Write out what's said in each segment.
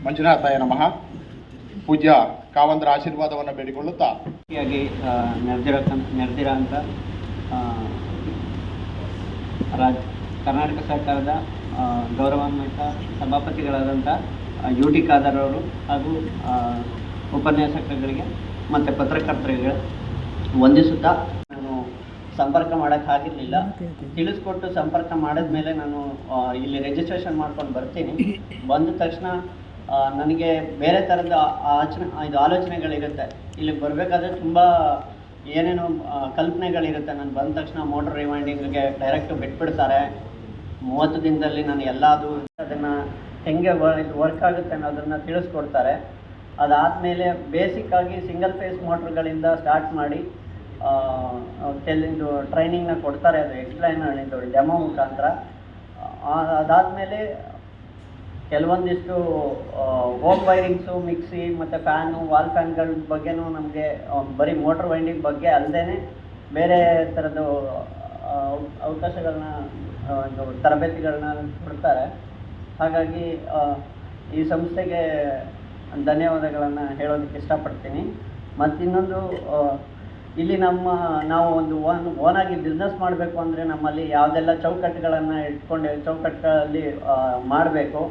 ಮಂಜುನಾಥಾಯ ನಮಃ. ಪೂಜ್ಯ ಕಾವಂದರ ಆಶೀರ್ವಾದವನ್ನು ಬೇಡಿಕೊಳ್ಳುತ್ತಾ ನೆರೆದಿರೋ ಅಂತ ಕರ್ನಾಟಕ ಸರ್ಕಾರದ ಗೌರವಾನ್ವಿತ ಸಭಾಪತಿಗಳಾದಂಥ ಯು ಟಿ ಖಾದರ್ ಅವರು ಹಾಗೂ ಉಪನ್ಯಾಸಕರಿಗೆ ಮತ್ತು ಪತ್ರಕರ್ತರಿಗೆ ವಂದಿಸುತ್ತಾ, ನಾನು ಸಂಪರ್ಕ ಮಾಡೋಕ್ಕಾಗಿರಲಿಲ್ಲ. ತಿಳಿಸ್ಕೊಟ್ಟು ಸಂಪರ್ಕ ಮಾಡಿದ್ಮೇಲೆ ನಾನು ಇಲ್ಲಿ ರಿಜಿಸ್ಟ್ರೇಷನ್ ಮಾಡ್ಕೊಂಡು ಬರ್ತೀನಿ. ಬಂದ ತಕ್ಷಣ ನನಗೆ ಬೇರೆ ಥರದ ಆಲೋಚನೆಗಳಿರುತ್ತೆ. ಇಲ್ಲಿಗೆ ಬರಬೇಕಾದ್ರೆ ತುಂಬ ಏನೇನೋ ಕಲ್ಪನೆಗಳಿರುತ್ತೆ. ನಾನು ಬಂದ ತಕ್ಷಣ ಮೋಟರ್ ರಿವೈಂಡಿಂಗ್ಗೆ ಡೈರೆಕ್ಟು ಬಿಟ್ಬಿಡ್ತಾರೆ. 30 ದಿನದಲ್ಲಿ ನಾನು ಎಲ್ಲದು ಅದನ್ನು ಹೆಂಗೆ ವರ್ಕ್ ಆಗುತ್ತೆ ಅನ್ನೋದನ್ನು ತಿಳಿಸ್ಕೊಡ್ತಾರೆ. ಅದಾದಮೇಲೆ ಬೇಸಿಕ್ಕಾಗಿ ಸಿಂಗಲ್ ಫೇಸ್ ಮೋಟ್ರ್ಗಳಿಂದ ಸ್ಟಾರ್ಟ್ ಮಾಡಿ ಕೆಲವೊಂದು ಟ್ರೈನಿಂಗ್ನ ಕೊಡ್ತಾರೆ. ಅದು ಎಕ್ಸ್ಪ್ಲೈನ್ ಡೆಮೋ ಮುಖಾಂತರ. ಅದಾದಮೇಲೆ ಕೆಲವೊಂದಿಷ್ಟು ಹೋಮ್ ವೈರಿಂಗ್ಸು, ಮಿಕ್ಸಿ ಮತ್ತು ಫ್ಯಾನು, ವಾಲ್ ಫ್ಯಾನ್ಗಳ ಬಗ್ಗೆನೂ ನಮಗೆ ಬರೀ ಮೋಟ್ರ್ ವೈಂಡಿಂಗ್ ಬಗ್ಗೆ ಅಲ್ಲದೇ ಬೇರೆ ಥರದ್ದು ಅವಕಾಶಗಳನ್ನ ತರಬೇತಿಗಳನ್ನ ಕೊಡ್ತಾರೆ. ಹಾಗಾಗಿ ಈ ಸಂಸ್ಥೆಗೆ ಧನ್ಯವಾದಗಳನ್ನು ಹೇಳೋದಕ್ಕೆ ಇಷ್ಟಪಡ್ತೀನಿ. ಮತ್ತಿನ್ನೊಂದು, ಇಲ್ಲಿ ನಾವು ಒಂದು ಓನಾಗಿ ಬಿಸ್ನೆಸ್ ಮಾಡಬೇಕು ಅಂದರೆ ನಮ್ಮಲ್ಲಿ ಯಾವುದೆಲ್ಲ ಚೌಕಟ್ಟುಗಳನ್ನು ಚೌಕಟ್ಟಲ್ಲಿ ಮಾಡಬೇಕು.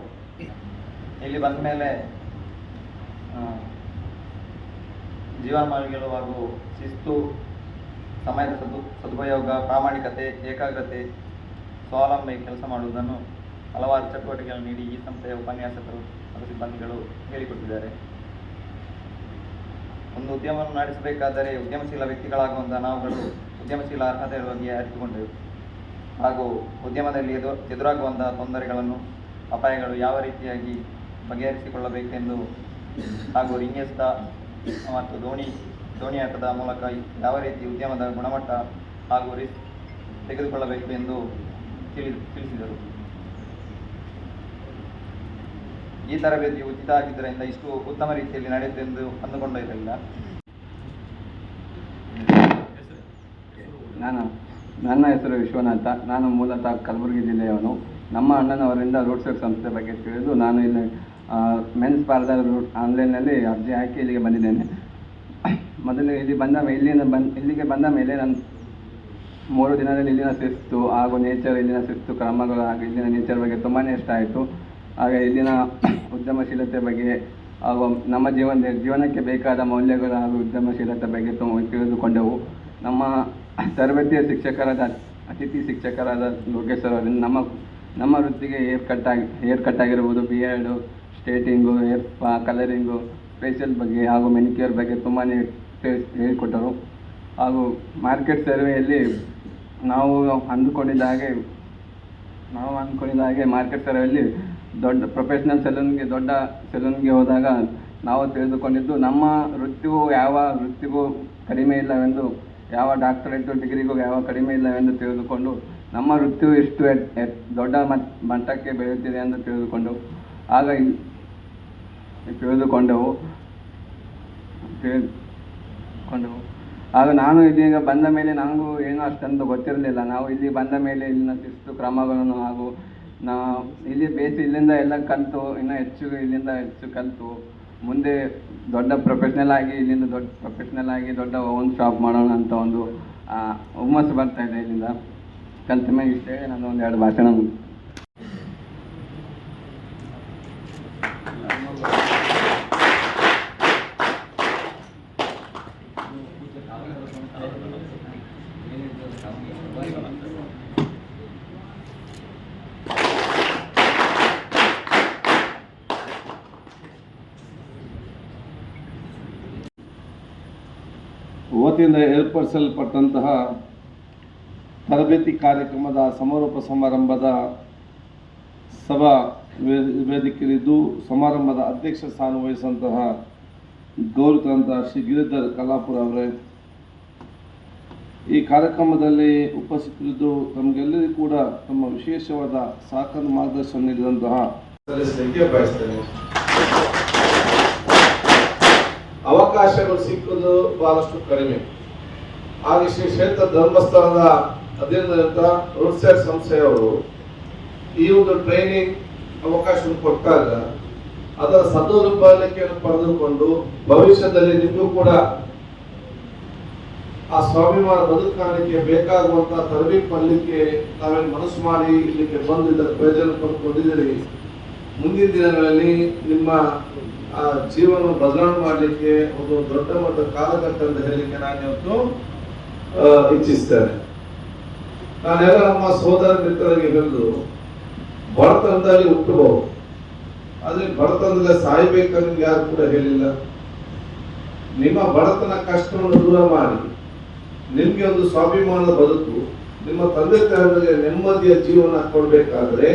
ಇಲ್ಲಿ ಬಂದ ಮೇಲೆ ಜೀವಮಾರ್ಗಗಳು ಹಾಗೂ ಶಿಸ್ತು, ಸಮಯದ ಸದುಪಯೋಗ, ಪ್ರಾಮಾಣಿಕತೆ, ಏಕಾಗ್ರತೆ, ಸ್ವಾವಲಂಬಿ ಕೆಲಸ ಮಾಡುವುದನ್ನು ಹಲವಾರು ಚಟುವಟಿಕೆಗಳನ್ನು ನೀಡಿ ಈ ಸಂಸ್ಥೆಯ ಉಪನ್ಯಾಸಕರು ಹಾಗೂ ಸಿಬ್ಬಂದಿಗಳು ಹೇಳಿಕೊಟ್ಟಿದ್ದಾರೆ. ಒಂದು ಉದ್ಯಮವನ್ನು ನಡೆಸಬೇಕಾದರೆ ಉದ್ಯಮಶೀಲ ವ್ಯಕ್ತಿಗಳಾಗುವಂಥ ನಾವುಗಳು ಉದ್ಯಮಶೀಲ ಅರ್ಹತೆಯ ಬಗ್ಗೆ ಅರಿತುಕೊಂಡೆವು. ಹಾಗೂ ಉದ್ಯಮದಲ್ಲಿ ಎದುರಾಗುವಂಥ ತೊಂದರೆಗಳನ್ನು, ಅಪಾಯಗಳು ಯಾವ ರೀತಿಯಾಗಿ ಬಗೆಹರಿಸಿಕೊಳ್ಳಬೇಕೆಂದು ಹಾಗೂ ರಿಂಗೆಸ್ತ ಮತ್ತು ದೋಣಿಯಾಟದ ಮೂಲಕ ಯಾವ ರೀತಿ ಉದ್ಯಮದ ಗುಣಮಟ್ಟ ಹಾಗೂ ರಿಸ್ಕ್ ತೆಗೆದುಕೊಳ್ಳಬೇಕು ಎಂದು ತಿಳಿಸಿದರು. ಈ ತರಬೇತಿಯು ಉಚಿತ ಆಗಿದ್ದರಿಂದ ಇಷ್ಟು ಉತ್ತಮ ರೀತಿಯಲ್ಲಿ ನಡೆಯುತ್ತೆಂದು ಅಂದುಕೊಂಡಿರಲಿಲ್ಲ. ನನ್ನ ಹೆಸರು ವಿಶ್ವನಾಥ. ನಾನು ಮೂಲತಃ ಕಲಬುರಗಿ ಜಿಲ್ಲೆಯವನು. ನಮ್ಮ ಅಣ್ಣನವರಿಂದ ರೂಟ್ ಸೆಟ್ ಸಂಸ್ಥೆ ಬಗ್ಗೆ ತಿಳಿದು ನಾನು ಇಲ್ಲಿ ಮೆನ್ಸ್ ಪಾರ್ಲರ್ ಆನ್ಲೈನ್ನಲ್ಲಿ ಅರ್ಜಿ ಹಾಕಿ ಇಲ್ಲಿಗೆ ಬಂದಿದ್ದೇನೆ. ಮೊದಲು ಇಲ್ಲಿಗೆ ಬಂದ ಮೇಲೆ ನಾನು 3 ದಿನದಲ್ಲಿ ಇಲ್ಲಿನ ಶಿಸ್ತು ಹಾಗೂ ಇಲ್ಲಿನ ಶಿಸ್ತು ಕ್ರಮಗಳು ಹಾಗೂ ಇಲ್ಲಿನ ನೇಚರ್ ಬಗ್ಗೆ ತುಂಬಾ ಇಷ್ಟ ಆಯಿತು. ಹಾಗೆ ಇಲ್ಲಿನ ಉದ್ಯಮಶೀಲತೆ ಬಗ್ಗೆ ಹಾಗೂ ನಮ್ಮ ಜೀವನಕ್ಕೆ ಬೇಕಾದ ಮೌಲ್ಯಗಳು ಹಾಗೂ ಉದ್ಯಮಶೀಲತೆ ಬಗ್ಗೆ ತಿಳಿದುಕೊಂಡೆವು. ನಮ್ಮ ತರಬೇತಿಯ ಅತಿಥಿ ಶಿಕ್ಷಕರಾದ ಲೋಕೇಶ್ವರ ಅವರಿಂದ ನಮ್ಮ ವೃತ್ತಿಗೆ ಹೇರ್ ಕಟ್ ಆಗಿರ್ಬೋದು, ಬಿಯರ್ಡು, ಸ್ಟ್ರೇಟಿಂಗು, ಹೇರ್ ಸ್ಪಾ, ಕಲರಿಂಗು, ಫೇಶಿಯಲ್ ಬಗ್ಗೆ ಹಾಗೂ ಮೆನಿಕ್ಯೂರ್ ಬಗ್ಗೆ ತುಂಬಾ ಹೇಳಿಕೊಟ್ಟರು. ಹಾಗೂ ಮಾರ್ಕೆಟ್ ಸರ್ವೆಯಲ್ಲಿ ನಾವು ಅಂದುಕೊಂಡಿದ್ದ ಹಾಗೆ ಮಾರ್ಕೆಟ್ ಸರ್ವೆಯಲ್ಲಿ ದೊಡ್ಡ ಪ್ರೊಫೆಷ್ನಲ್ ದೊಡ್ಡ ಸೆಲೂನ್ಗೆ ಹೋದಾಗ ನಾವು ತಿಳಿದುಕೊಂಡಿದ್ದು ನಮ್ಮ ಯಾವ ವೃತ್ತಿಗೂ ಕಡಿಮೆ ಇಲ್ಲವೆಂದು, ಯಾವ ಡಾಕ್ಟರೇಟು ಡಿಗ್ರಿಗೂ ಯಾವ ಕಡಿಮೆ ಇಲ್ಲವೆಂದು ತಿಳಿದುಕೊಂಡು ನಮ್ಮ ವೃತ್ತಿಯು ಇಷ್ಟು ದೊಡ್ಡ ಮಟ್ಟಕ್ಕೆ ಬೆಳೆಯುತ್ತಿದೆ ಎಂದು ತಿಳಿದುಕೊಂಡೆವು. ಆಗ ನಾನು ಇಲ್ಲಿಗೆ ಬಂದ ಮೇಲೆ ನನಗೂ ಏನೂ ಅಷ್ಟೊಂದು ಗೊತ್ತಿರಲಿಲ್ಲ. ನಾವು ಇಲ್ಲಿ ಬಂದ ಮೇಲೆ ಇಲ್ಲಿನ ಶಿಸ್ತು ಕ್ರಮಗಳನ್ನು ಹಾಗೂ ಇಲ್ಲಿಂದ ಎಲ್ಲ ಕಲಿತು ಇಲ್ಲಿಂದ ಹೆಚ್ಚು ಕಲಿತು ಮುಂದೆ ದೊಡ್ಡ ಪ್ರೊಫೆಷ್ನಲ್ ಆಗಿ ದೊಡ್ಡ ಓನ್ ಶಾಪ್ ಮಾಡೋಣ ಅಂತ ಒಂದು ಹುಮ್ಮಸ್ಸು ಬರ್ತಾ ಇದೆ. ಇಲ್ಲಿಂದ ಕಲಿತ ಮೇಲೆ ಇಷ್ಟೇ ನಾನು 1-2 ಭಾಷಣ ವತಿಯಿಂದ ಏರ್ಪಡಿಸಲ್ಪಟ್ಟಂತಹ ತರಬೇತಿ ಕಾರ್ಯಕ್ರಮದ ಸಮಾರೋಪ ಸಮಾರಂಭದ ಸಭಾ ವೇದಿಕೆಯಲ್ಲಿದ್ದು ಸಮಾರಂಭದ ಅಧ್ಯಕ್ಷ ಸ್ಥಾನ ವಹಿಸಿದಂತಹ ಗೌರವಿತಂತಹ ಶ್ರೀ ಗಿರಿಧರ್ ಕಲಾಪುರ ಅವರೇ, ಈ ಕಾರ್ಯಕ್ರಮದಲ್ಲಿ ಉಪಸ್ಥಿತರಿದ್ದು ತಮಗೆಲ್ಲರಿಗೂ ಕೂಡ ತಮ್ಮ ವಿಶೇಷವಾದ ಸಹಕಾರ ಮಾರ್ಗದರ್ಶನ ನೀಡಿದಂತಹ ಸಲ್ಲಿಸಲಿಕ್ಕೆ ಬಯಸ್ತೇನೆ. ಅವಕಾಶಗಳು ಸಿಕ್ಕುವುದು ಬಹಳಷ್ಟು ಕಡಿಮೆ. ಹಾಗೆ ಶ್ರೀ ಕ್ಷೇತ್ರ ಧರ್ಮಸ್ಥಳದ ಅಧೀನದಂತ ರೂಟ್ ಸೆಟ್ ಸಂಸ್ಥೆಯವರು ಈ ಒಂದು ಟ್ರೈನಿಂಗ್ ಅವಕಾಶವನ್ನು ಕೊಟ್ಟಾಗ ಅದರ ಸದುಪಯೋಗವನ್ನು ಪಡೆದುಕೊಂಡು ಭವಿಷ್ಯದಲ್ಲಿ ನಿಮಗೂ ಕೂಡ ಆ ಸ್ವಾಭಿಮಾನ ಬದುಕಾಣಿಕೆ ಬೇಕಾಗುವಂತಹ ತರಬೇತಿ ಮಾಡಲಿಕ್ಕೆ ನಾವೇನು ಮನಸ್ಸು ಮಾಡಿ ಇಲ್ಲಿಗೆ ಬಂದು ಇದರ ಪ್ರಯೋಜನ ಪಡ್ಕೊಂಡಿದ್ದೀರಿ. ಮುಂದಿನ ದಿನಗಳಲ್ಲಿ ನಿಮ್ಮ ಜೀವನ ಬದಲಾವಣೆ ಮಾಡಲಿಕ್ಕೆ ಒಂದು ದೊಡ್ಡ ಮಟ್ಟದ ಕಾಲಘಟ್ಟ ಅಂತ ಹೇಳಲಿಕ್ಕೆ ನಾನು ಇವತ್ತು ಇಚ್ಛಿಸ್ತೇನೆ. ನಾನೆಲ್ಲ ನಮ್ಮ ಸೋದರ ಮಿತ್ರರಿಗೆ ಹೇಳುದು, ಬಡತನದಲ್ಲಿ ಹುಟ್ಟಬಹುದು, ಆದ್ರೆ ಬಡತನದಲ್ಲಿ ಸಾಯ್ಬೇಕಂತ ಯಾರು ಕೂಡ ಹೇಳಿಲ್ಲ. ನಿಮ್ಮ ಬಡತನ ಕಷ್ಟವನ್ನು ದೂರ ಮಾಡಿ ನಿಮ್ಗೆ ಒಂದು ಸ್ವಾಭಿಮಾನದ ಬದುಕು, ನಿಮ್ಮ ತಂದೆ ತಾಯಿಗಳಿಗೆ ನೆಮ್ಮದಿಯ ಜೀವನ ಕೊಡಬೇಕಾದ್ರೆ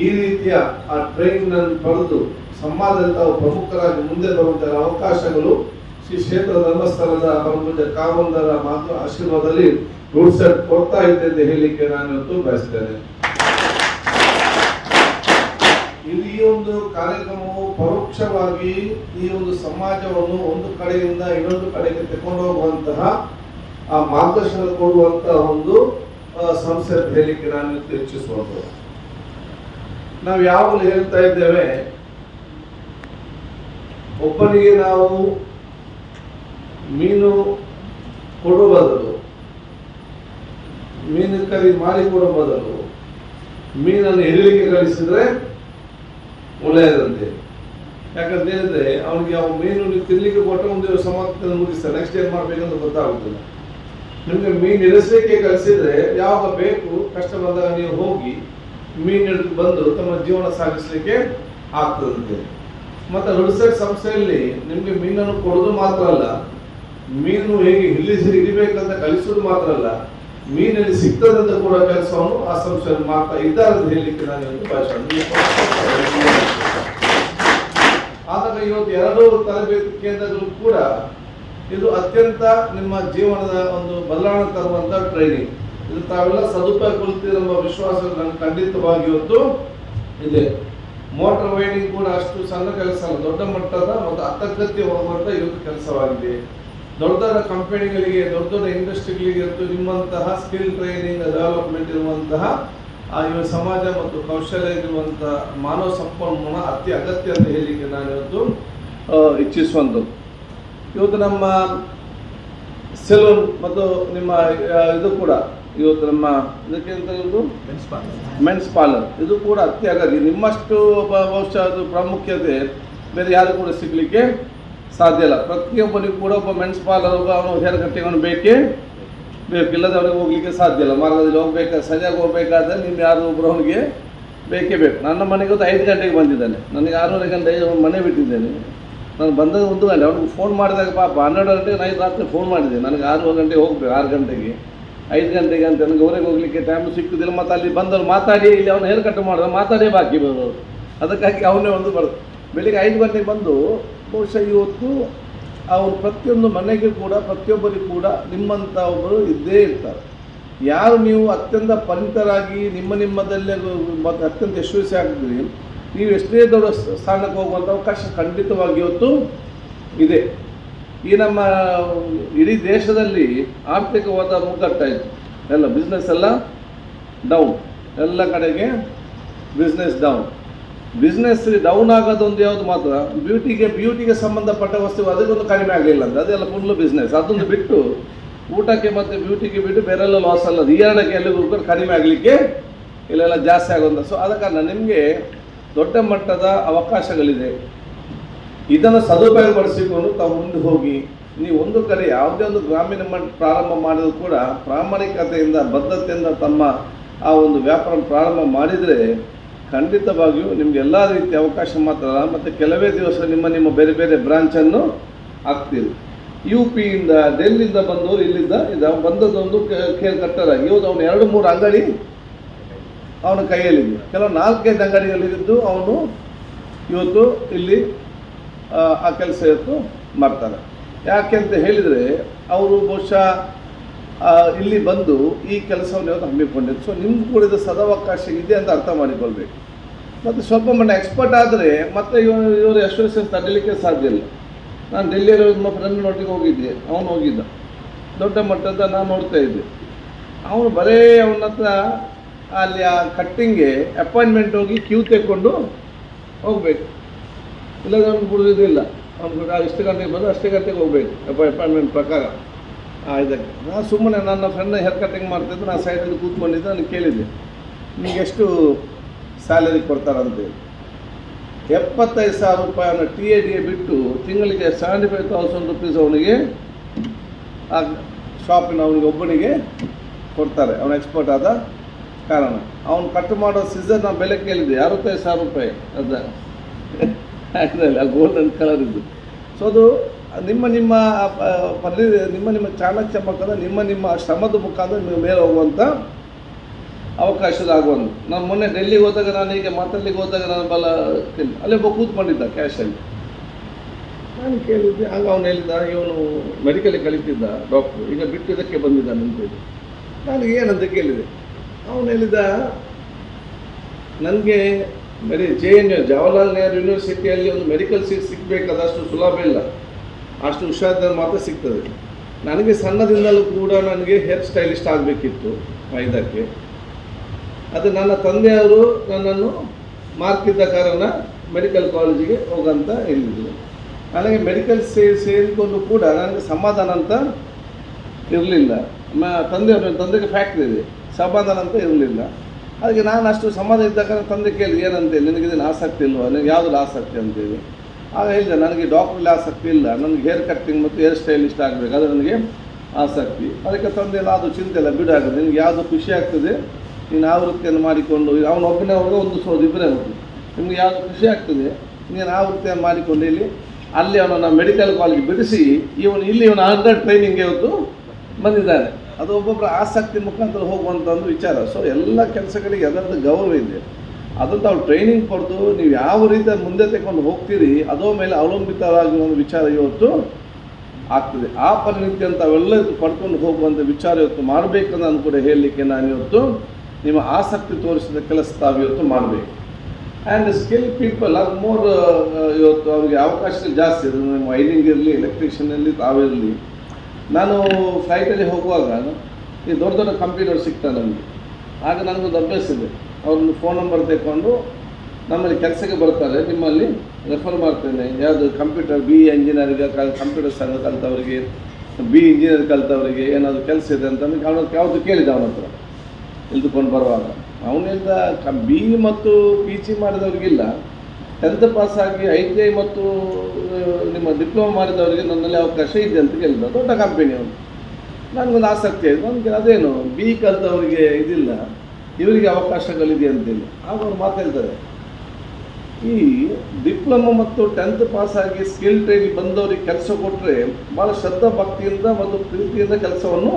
ಈ ರೀತಿಯ ಆ ಟ್ರೈನ್ ಅನ್ನು ಪಡೆದು ಸಮಾಜದಲ್ಲಿ ತಾವು ಪ್ರಮುಖರಾಗಿ ಮುಂದೆ ಬರುವಂತಹ ಅವಕಾಶಗಳು ಶ್ರೀ ಕ್ಷೇತ್ರ ಧರ್ಮಸ್ಥಳದ ಪರಮಪೂಜ್ಯ ಕಾವಂದರ ಮಾತು ಆಶೀರ್ವಾದದಲ್ಲಿ ರೂಢಿಸಲು ಕೊಡ್ತಾ ಇದೆ ಅಂತ ಹೇಳಲಿಕ್ಕೆ ನಾನು ಇವತ್ತು ಬಯಸ್ತೇನೆ. ಈ ಒಂದು ಕಾರ್ಯಕ್ರಮವು ಪರೋಕ್ಷವಾಗಿ ಈ ಒಂದು ಸಮಾಜವನ್ನು ಒಂದು ಕಡೆಯಿಂದ ಇನ್ನೊಂದು ಕಡೆಗೆ ತಗೊಂಡು ಹೋಗುವಂತಹ ಆ ಮಾರ್ಗದರ್ಶನ ಕೊಡುವಂತಹ ಒಂದು ಸಂಸ್ಥೆ ಅಂತ ಹೇಳಲಿಕ್ಕೆ ನಾನು ಇಚ್ಛಿಸುವಂಥದ್ದು. ನಾವು ಯಾವಾಗಲೂ ಹೇಳ್ತಾ ಇದ್ದೇವೆ, ಒಬ್ಬನಿಗೆ ನಾವು ಮೀನು ಕೊಡುವ ಬದಲು, ಮೀನು ಕರಿ ಮಾಡಿ ಕೊಡುವ ಬದಲು ಮೀನನ್ನು ಹಿಡಿಲಿಕ್ಕೆ ಕಳಿಸಿದ್ರೆ ಒಳ್ಳೆಯದಂತೆ. ಯಾಕಂತ ಹೇಳಿದ್ರೆ ಅವನಿಗೆ ಅವ ಮೀನು ತಿನ್ಲಿಕ್ಕೆ ಕೊಟ್ಟ ಒಂದು ಸಮಾಪ್ತಿ ಮುಗಿಸ್ತಾರೆ, ನೆಕ್ಸ್ಟ್ ಏನ್ ಮಾಡ್ಬೇಕಂತ ಗೊತ್ತಾಗುತ್ತಿಲ್ಲ. ನಿಮ್ಗೆ ಮೀನು ಇಳಿಸ್ಲಿಕ್ಕೆ ಕಳಿಸಿದ್ರೆ ಯಾವಾಗ ಬೇಕು ಕಷ್ಟ ಬಂದಾಗ ನೀವು ಹೋಗಿ ಮೀನು ಹಿಡಿದು ಬಂದು ತಮ್ಮ ಜೀವನ ಸಾಗಿಸ್ಲಿಕ್ಕೆ ಆಗ್ತದಂತೆ. ಮತ್ತೆ ರುಡ್ಸೆಟ್ ಸಂಸ್ಥೆಯಲ್ಲಿ ನಿಮ್ಗೆ ಮೀನನ್ನು ಕೊಡೋದು ಮಾತ್ರ ಅಲ್ಲ, ಮೀನು ಹೇಗೆ ಹಿಡಿಬೇಕಂತ ಕಲಿಸೋದು ಮಾತ್ರ ಅಲ್ಲ, ಮೀನಲ್ಲಿ ಸಿಗ್ತದಂತ ಕೂಡ ಕೆಲಸವನ್ನು ಆ ಸಂಸ್ಥೆಯಲ್ಲಿ ಮಾಡ್ತಾ ಇದ್ದಾರೆ ಅಂತ ಹೇಳಲಿಕ್ಕೆ ನಾನು ಭಾಷೆ. ಆದಾಗ ಇವತ್ತು 2 ತರಬೇತಿ ಕೇಂದ್ರಗಳು ಕೂಡ ಇದು ಅತ್ಯಂತ ನಿಮ್ಮ ಜೀವನದ ಒಂದು ಬದಲಾವಣೆ ತರುವಂತ ಟ್ರೈನಿಂಗ್. ಇದು ತಾವೆಲ್ಲ ಸದುಪಯೋಗಗೊಳ್ಳುತ್ತಿರುವ ವಿಶ್ವಾಸ ನನಗೆ ಖಂಡಿತವಾಗಿ ಇವತ್ತು ಇದೆ. ಮೋಟರ್ ವೈಡಿಂಗ್ ಕೂಡ ಅಷ್ಟು ಸಣ್ಣ ಕೆಲಸ ಅಲ್ಲ, ದೊಡ್ಡ ಮಟ್ಟದ ಮತ್ತು ಅತ್ಯಗತ್ಯ ಹೋಗುವಂತ ಇವತ್ತು ಕೆಲಸವಾಗಿದೆ. ದೊಡ್ಡ ದೊಡ್ಡ ಕಂಪನಿಗಳಿಗೆ, ದೊಡ್ಡ ದೊಡ್ಡ ಇಂಡಸ್ಟ್ರಿಗಳಿಗೆ ಇವತ್ತು ನಿಮ್ಮಂತಹ ಸ್ಕಿಲ್ ಟ್ರೈನಿಂಗ್ ಡೆವಲಪ್ಮೆಂಟ್ ಇರುವಂತಹ ಇವ ಸಮಾಜ ಮತ್ತು ಕೌಶಲ್ಯ ಇರುವಂತಹ ಮಾನವ ಸಂಪನ್ಮೂಲ ಅತಿ ಅಗತ್ಯ ಅಂತ ಹೇಳಲಿಕ್ಕೆ ನಾನು ಇವತ್ತು ಇಚ್ಛಿಸುವಂಥದ್ದು. ಇವತ್ತು ನಮ್ಮ ಸೆಲೂನ್ ಮತ್ತು ನಿಮ್ಮ ಇದು ಕೂಡ ಇವತ್ತು ನಮ್ಮ ಇದಕ್ಕೆ ಮೆನ್ಸ್ ಪಾರ್ಲರ್ ಇದು ಕೂಡ ಅತ್ಯಗತ್ಯ. ನಿಮ್ಮಷ್ಟು ಬಹುಶಃ ಅದು ಪ್ರಾಮುಖ್ಯತೆ ಬೇರೆ ಯಾರು ಕೂಡ ಸಿಗಲಿಕ್ಕೆ ಸಾಧ್ಯ ಇಲ್ಲ. ಪ್ರತಿಯೊಬ್ಬನಿಗೂ ಕೂಡ ಒಬ್ಬ ಮೆನ್ಸ್ ಪಾರ್ಲರ್ ಅವನು ಹೇರ್ ಕಟ್ಟಿಂಗ್ ಬೇಕೇ ಬೇಕು, ಇಲ್ಲದೆ ಅವನಿಗೆ ಹೋಗ್ಲಿಕ್ಕೆ ಸಾಧ್ಯ ಇಲ್ಲ. ಮಾರ್ಗದಲ್ಲಿ ಹೋಗ್ಬೇಕಾದ್ರೆ ಸರಿಯಾಗಿ ಹೋಗ್ಬೇಕಾದ್ರೆ ನಿಮ್ಮ ಯಾರು ಒಬ್ಬರು ಅವನಿಗೆ ಬೇಕೇ ಬೇಕು. ನನ್ನ ಮನೆಗೆ 5 ಗಂಟೆಗೆ ಬಂದಿದ್ದಾನೆ, ನನಗೆ 6:30 ಗಂಟೆ ಮನೆ ಬಿಟ್ಟಿದ್ದೇನೆ. ನಾನು ಬಂದಾಗ 1 ಗಂಟೆ, ಅವ್ನಿಗೆ ಫೋನ್ ಮಾಡಿದಾಗ ಪಾಪ 12 ಗಂಟೆಗೆ ನೈಟ್ ರಾತ್ರಿ ಫೋನ್ ಮಾಡಿದೆ, ನನಗೆ 6 ಗಂಟೆಗೆ ಹೋಗ್ಬೇಕು, 6 ಗಂಟೆಗೆ 5 ಗಂಟೆಗೆ ಅಂತ ನನಗೆ ಹೊರಗೆ ಹೋಗ್ಲಿಕ್ಕೆ ಟೈಮ್ ಸಿಕ್ಕುದಿಲ್ಲ. ಮತ್ತು ಅಲ್ಲಿ ಬಂದವ್ರು ಮಾತಾಡಿ ಇಲ್ಲಿ ಅವನು ಹೇರ್ ಕಟ್ ಮಾಡಿದ್ರೆ ಮಾತಾಡೇ ಬಾಕಿ ಬರೋರು. ಅದಕ್ಕಾಗಿ ಅವನೇ ಒಂದು ಬೆಳಿಗ್ಗೆ 5 ಗಂಟೆಗೆ ಬಂದು ಬಹುಶಃ ಇವತ್ತು ಅವರು ಪ್ರತಿಯೊಂದು ಮನೆಗೆ ಕೂಡ ಪ್ರತಿಯೊಬ್ಬರಿಗೂ ಕೂಡ ನಿಮ್ಮಂಥ ಒಬ್ಬರು ಇದ್ದೇ ಇರ್ತಾರೆ. ಯಾರು ನೀವು ಅತ್ಯಂತ ಪರಿಣಿತರಾಗಿ ನಿಮ್ಮದಲ್ಲೇ ಮತ್ತು ಅತ್ಯಂತ ಯಶಸ್ವಿ ಆಗಿದ್ದೀರಿ, ನೀವು ಎಷ್ಟೇ ದೊಡ್ಡ ಸ್ಥಾನಕ್ಕೆ ಹೋಗುವಂಥ ಅವಕಾಶ ಖಂಡಿತವಾಗಿ ಇವತ್ತು ಇದೆ. ಈ ನಮ್ಮ ಇಡೀ ದೇಶದಲ್ಲಿ ಆರ್ಥಿಕವಾದ ಮುಗ್ಗಟ್ಟಾಯಿತು, ಎಲ್ಲ ಬಿಸ್ನೆಸ್ ಎಲ್ಲ ಡೌನ್, ಎಲ್ಲ ಕಡೆಗೆ ಬಿಸ್ನೆಸ್ ಡೌನ್. ಬಿಸ್ನೆಸ್ ಡೌನ್ ಆಗೋದೊಂದು ಯಾವುದು ಮಾತ್ರ, ಬ್ಯೂಟಿಗೆ ಸಂಬಂಧಪಟ್ಟ ವಸ್ತು ಅದಕ್ಕೊಂದು ಕಡಿಮೆ ಆಗಲಿಲ್ಲ ಅಂದರೆ ಅದೆಲ್ಲ ಫುಲ್ಲು ಬಿಸ್ನೆಸ್. ಅದೊಂದು ಬಿಟ್ಟು ಊಟಕ್ಕೆ ಮತ್ತು ಬ್ಯೂಟಿಗೆ ಬಿಟ್ಟು ಬೇರೆಲ್ಲ ಲಾಸ್ ಅಲ್ಲ, ಈ ಎರಡಕ್ಕೆ ಎಲ್ಲಿಗೂ ಕಡಿಮೆ ಆಗಲಿಕ್ಕೆ ಇಲ್ಲೆಲ್ಲ ಜಾಸ್ತಿ ಆಗೋದು. ಸೊ ಆದ ಕಾರಣ ನಿಮಗೆ ದೊಡ್ಡ ಮಟ್ಟದ ಅವಕಾಶಗಳಿದೆ. ಇದನ್ನು ಸದುಪಯೋಗಪಡಿಸಿಕೊಂಡು ತಾವು ಮುಂದೆ ಹೋಗಿ ನೀವು ಒಂದು ಕಡೆ ಯಾವುದೇ ಒಂದು ಗ್ರಾಮೀಣ ಪ್ರಾರಂಭ ಮಾಡಿದ್ರು ಕೂಡ ಪ್ರಾಮಾಣಿಕತೆಯಿಂದ ಬದ್ಧತೆಯಿಂದ ತಮ್ಮ ಆ ಒಂದು ವ್ಯಾಪಾರ ಪ್ರಾರಂಭ ಮಾಡಿದರೆ ಖಂಡಿತವಾಗಿಯೂ ನಿಮಗೆ ಎಲ್ಲ ರೀತಿಯ ಅವಕಾಶ ಮಾತ್ರ. ಮತ್ತು ಕೆಲವೇ ದಿವಸ ನಿಮ್ಮ ಬೇರೆ ಬೇರೆ ಬ್ರಾಂಚನ್ನು ಹಾಕ್ತೀರಿ. UPಯಿಂದ ಡೆಲ್ಲಿಯಿಂದ ಬಂದವರು ಇಲ್ಲಿಂದ ಬಂದದ್ದೊಂದು ಕೇರ್ ಕಟ್ಟರಾಗಿ ಇವತ್ತು ಅವನು 2-3 ಅಂಗಡಿ ಅವನ ಕೈಯಲ್ಲಿದೆ. ಕೆಲವು 4-5 ಅಂಗಡಿಗಳಿದ್ದು ಅವನು ಇವತ್ತು ಇಲ್ಲಿ ಆ ಕೆಲಸ ಇವತ್ತು ಮಾಡ್ತಾರೆ. ಯಾಕೆ ಅಂತ ಹೇಳಿದರೆ ಅವರು ಬಹುಶಃ ಇಲ್ಲಿ ಬಂದು ಈ ಕೆಲಸವನ್ನು ಇವತ್ತು ಹಮ್ಮಿಕೊಂಡಿದ್ದು. ಸೊ ನಿಮ್ಗೆ ಕೂಡ ಇದು ಸದಾವಕಾಶ ಇದೆ ಅಂತ ಅರ್ಥ ಮಾಡಿಕೊಳ್ಬೇಕು. ಮತ್ತು ಸ್ವಲ್ಪ ಮಟ್ಟ ಎಕ್ಸ್ಪರ್ಟ್ ಆದರೆ ಮತ್ತೆ ಇವರು ಯಶಸ್ಸು ತಡಲಿಕ್ಕೆ ಸಾಧ್ಯ ಇಲ್ಲ. ನಾನು ಡೆಲ್ಲಿಯಲ್ಲಿ ನಮ್ಮ ಫ್ರೆಂಡ್ನೊಟ್ಟಿಗೆ ಹೋಗಿದ್ದೆ, ಅವನು ಹೋಗಿದ್ದ ದೊಡ್ಡ ಮಟ್ಟದ, ನಾನು ನೋಡ್ತಾ ಇದ್ದೆ. ಅವನು ಬರೇ ಅವನ ಹತ್ರ ಅಲ್ಲಿ ಆ ಕಟ್ಟಿಂಗ್ಗೆ ಅಪಾಯಿಂಟ್ಮೆಂಟ್ ಹೋಗಿ ಕ್ಯೂ ತೆಕ್ಕೊಂಡು ಹೋಗಬೇಕು. ಇಲ್ಲ ಅವ್ನು ಬಿಡೋದಿಲ್ಲ, ಅವ್ನು ಇಷ್ಟು ಗಂಟೆಗೆ ಬಂದು ಅಷ್ಟೇ ಗಂಟೆಗೆ ಹೋಗ್ಬೇಕು ಅಪಾಯಿಂಟ್ಮೆಂಟ್ ಪ್ರಕಾರ. ಇದಕ್ಕೆ ನಾನು ಸುಮ್ಮನೆ ನನ್ನ ಫ್ರೆಂಡ್ ಹೇರ್ ಕಟ್ಟಿಂಗ್ ಮಾಡ್ತಿದ್ದು ನಾನು ಸೈಡಲ್ಲಿ ಕೂತ್ಕೊಂಡಿದ್ದೆ. ನಾನು ಕೇಳಿದ್ದೆ ನಿಮಗೆ ಎಷ್ಟು ಸ್ಯಾಲರಿ ಕೊಡ್ತಾರಂತೇಳಿ. 75,000 ರೂಪಾಯಿಯನ್ನು TAD ಬಿಟ್ಟು ತಿಂಗಳಿಗೆ 75,000 ರೂಪೀಸ್ ಅವನಿಗೆ ಆ ಶಾಪಿನ ಅವನಿಗೆ ಒಬ್ಬನಿಗೆ ಕೊಡ್ತಾರೆ, ಅವನು ಎಕ್ಸ್ಪರ್ಟ್ ಆದ ಕಾರಣ. ಅವನು ಕಟ್ ಮಾಡೋ ಸೀಸನ್ ನಾನು ಬೆಲೆ ಕೇಳಿದ್ದೆ 65,000 ರೂಪಾಯಿ. ಅದರಲ್ಲಿ ಆ ಗೋಲ್ಡನ್ ಕಲರ್ ಇದ್ದು. ಸೊ ಅದು ನಿಮ್ಮ ಚಾಣಕ್ಯ ಮುಖಾಂತರ ನಿಮ್ಮ ಶ್ರಮದ ಮುಖಾಂತರ ನೀವು ಮೇಲೆ ಹೋಗುವಂಥ ಅವಕಾಶದಾಗುವಂಥ. ನಾನು ಮೊನ್ನೆ ಡೆಲ್ಲಿಗೆ ಹೋದಾಗ, ನಾನು ಈಗ ಮಾತಾಡ್ಲಿಕ್ಕೆ ಹೋದಾಗ ನಾನು ಅಲ್ಲೇ ಒಬ್ಬ ಕೂತ್ಕೊಂಡಿದ್ದ ಕ್ಯಾಶಲ್ಲಿ. ನಾನು ಕೇಳಿದ್ದೆ, ಆಗ ಅವನು ಹೇಳಿದ್ದ ಇವನು ಮೆಡಿಕಲಿಗೆ ಕಲಿತಿದ್ದ ಡಾಕ್ಟ್ರು, ಈಗ ಬಿಟ್ಟು ಇದಕ್ಕೆ ಬಂದಿದ್ದಾನೆ ಅಂತೇಳಿ. ನಾನು ಏನಂತ ಕೇಳಿದೆ. ಅವನು ಹೇಳಿದ ನನಗೆ JNU ಜವಾಹರ್ಲಾಲ್ ನೆಹರು ಯೂನಿವರ್ಸಿಟಿಯಲ್ಲಿ ಒಂದು ಮೆಡಿಕಲ್ ಸೀಟ್ ಸಿಗಬೇಕಾದಷ್ಟು ಸುಲಭ ಇಲ್ಲ, ಅಷ್ಟು ಹುಷಾರಿದ್ದರೆ ಮಾತ್ರ ಸಿಗ್ತದೆ. ನನಗೆ ಸಣ್ಣದಿಂದಲೂ ಕೂಡ ನನಗೆ ಹೇರ್ ಸ್ಟೈಲಿಸ್ಟ್ ಆಗಬೇಕಿತ್ತು ಇದಕ್ಕೆ. ಅದು ನನ್ನ ತಂದೆಯವರು ನನ್ನನ್ನು ಮಾರ್ಕಿದ್ದ ಕಾರಣ ಮೆಡಿಕಲ್ ಕಾಲೇಜಿಗೆ ಹೋಗಂತ ಹೇಳಿದರು. ನನಗೆ ಮೆಡಿಕಲ್ ಸೇರಿಕೊಂಡು ಕೂಡ ನನಗೆ ಸಮಾಧಾನ ಅಂತ ಇರಲಿಲ್ಲ. ತಂದೆಗೆ ಫ್ಯಾಕ್ಟ್ರಿ ಇದೆ, ಸಮಾಧಾನ ಅಂತ ಇರಲಿಲ್ಲ. ಅದಕ್ಕೆ ನಾನು ಅಷ್ಟು ಸಮಾಧಾನ ಇದ್ದಾಗ ತಂದೆ ಕೇಳಿ ಏನಂತೇಳಿ, ನಿನಗೆ ಇದನ್ನು ಆಸಕ್ತಿ ಇಲ್ವಾ, ನನಗೆ ಯಾವುದಿಲ್ಲ ಆಸಕ್ತಿ ಅಂತೇಳಿ. ಆಗ ಹೇಳಿದೆ ನನಗೆ ಡಾಕ್ಟ್ರಲ್ಲಿ ಆಸಕ್ತಿ ಇಲ್ಲ, ನನಗೆ ಹೇರ್ ಕಟ್ಟಿಂಗ್ ಮತ್ತು ಹೇರ್ ಸ್ಟೈಲಿಸ್ಟ್ ಆಗಬೇಕು, ಅದು ನನಗೆ ಆಸಕ್ತಿ. ಅದಕ್ಕೆ ತಂದೆ ಎಲ್ಲ ಅದು ಚಿಂತೆ ಇಲ್ಲ, ಬಿಡಾಗುತ್ತೆ, ನಿನಗೆ ಯಾವುದು ಖುಷಿ ಆಗ್ತದೆ ನೀನು ಆ ವೃತ್ತಿಯನ್ನು ಮಾಡಿಕೊಂಡು, ಅವನೊಬ್ಬನೇ ಹೋಗಿ ಇಬ್ಬರೇ ಹೋಗಿ ನಿಮಗೆ ಯಾವುದು ಖುಷಿ ಆಗ್ತದೆ ನೀನು ಆ ವೃತ್ತಿಯನ್ನು ಮಾಡಿಕೊಂಡು ಇಲ್ಲಿ ಅಲ್ಲಿ ಅವನನ್ನು ಮೆಡಿಕಲ್ ಕಾಲೇಜ್ ಬಿಡಿಸಿ ಇವನು ಅಂಡರ್ ಟ್ರೈನಿಂಗ್ಗೆ ಇವತ್ತು ಬಂದಿದ್ದಾನೆ. ಅದು ಒಬ್ಬೊಬ್ಬರ ಆಸಕ್ತಿ ಮುಖಾಂತರ ಹೋಗುವಂಥ ಒಂದು ವಿಚಾರ. ಸೊ ಎಲ್ಲ ಕೆಲಸಗಳಿಗೆ ಅದರದ್ದು ಗೌರವ ಇದೆ. ಅದನ್ನು ನಾವು ಟ್ರೈನಿಂಗ್ ಪಡೆದು ನೀವು ಯಾವ ರೀತಿ ಮುಂದೆ ತಗೊಂಡು ಹೋಗ್ತೀರಿ ಅದರ ಮೇಲೆ ಅವಲಂಬಿತವಾಗಿರುವ ಒಂದು ವಿಚಾರ ಇವತ್ತು ಆಗ್ತದೆ. ಆ ಪರಿಣಿತಿ ಅಂತ ಅವೆಲ್ಲ ಪಡ್ಕೊಂಡು ಹೋಗುವಂಥ ವಿಚಾರ ಇವತ್ತು ಮಾಡಬೇಕಂತ ನಾನು ಕೂಡ ಹೇಳಲಿಕ್ಕೆ ನಾನು ಇವತ್ತು ನಿಮ್ಮ ಆಸಕ್ತಿ ತೋರಿಸಿದ ಕೆಲಸ ತಾವು ಇವತ್ತು ಮಾಡಬೇಕು. And skill people are more ಇವತ್ತು ಅವರಿಗೆ ಅವಕಾಶಗಳು ಜಾಸ್ತಿ ಇದೆ. ನಮ್ಮ ವೈರಿಂಗ್ ಇರಲಿ, ಎಲೆಕ್ಟ್ರಿಷಿಯನಲ್ಲಿ ತಾವಿರಲಿ. ನಾನು ಫ್ಲೈಟಲ್ಲಿ ಹೋಗುವಾಗ ಈ ದೊಡ್ಡ ದೊಡ್ಡ ಕಂಪ್ನಿಯವ್ರು ಸಿಗ್ತಾರೆ ನಮಗೆ. ಆಗ ನನಗೊಂದು ಅಭ್ಯಾಸ ಇದೆ, ಅವ್ರನ್ನ ಫೋನ್ ನಂಬರ್ ತೆಕ್ಕೊಂಡು ನಮ್ಮಲ್ಲಿ ಕೆಲಸಕ್ಕೆ ಬರ್ತಾರೆ, ನಿಮ್ಮಲ್ಲಿ ರೆಫರ್ ಮಾಡ್ತೇನೆ, ಯಾವುದು ಕಂಪ್ಯೂಟರ್ BE ಇಂಜಿನಿಯರಿಗೆ ಕಂಪ್ಯೂಟರ್ ಸಂಘ ಕಲಿತವರಿಗೆ, BE ಇಂಜಿನಿಯರ್ ಕಲಿತವರಿಗೆ ಏನಾದರೂ ಕೆಲಸ ಇದೆ ಅಂತ ಯಾವುದು ಕೇಳಿದೆ ಅವನ ಹತ್ರ ಇಳ್ದುಕೊಂಡು ಬರುವಾಗ. ಅವನು ಹೇಳಿದ BE ಮತ್ತು PG ಮಾಡಿದವ್ರಿಗಿಲ್ಲ, 10th ಪಾಸ್ ಆಗಿ ITI ಮತ್ತು ನಿಮ್ಮ ಡಿಪ್ಲೊಮಾ ಮಾಡಿದವರಿಗೆ ನನ್ನಲ್ಲಿ ಅವಕಾಶ ಇದೆ ಅಂತ ಕೇಳಿದ. ದೊಡ್ಡ ಕಂಪನಿ ಅವನು. ನನಗೊಂದು ಆಸಕ್ತಿ ಆಯಿತು. ನನಗೆ ಅದೇನು BE ಕಲಿತವರಿಗೆ ಇದಿಲ್ಲ, ಇವರಿಗೆ ಅವಕಾಶಗಳಿದೆ ಅಂತೇಳಿ. ಆಗ ಅವ್ರು ಮಾತಾಡ್ತಾರೆ, ಈ ಡಿಪ್ಲೊಮಾ ಮತ್ತು 10th ಪಾಸ್ ಆಗಿ ಸ್ಕಿಲ್ ಟ್ರೈನಿಂಗ್ ಬಂದವರಿಗೆ ಕೆಲಸ ಕೊಟ್ಟರೆ ಭಾಳ ಶ್ರದ್ಧಾ ಭಕ್ತಿಯಿಂದ ಮತ್ತು ಪ್ರೀತಿಯಿಂದ ಕೆಲಸವನ್ನು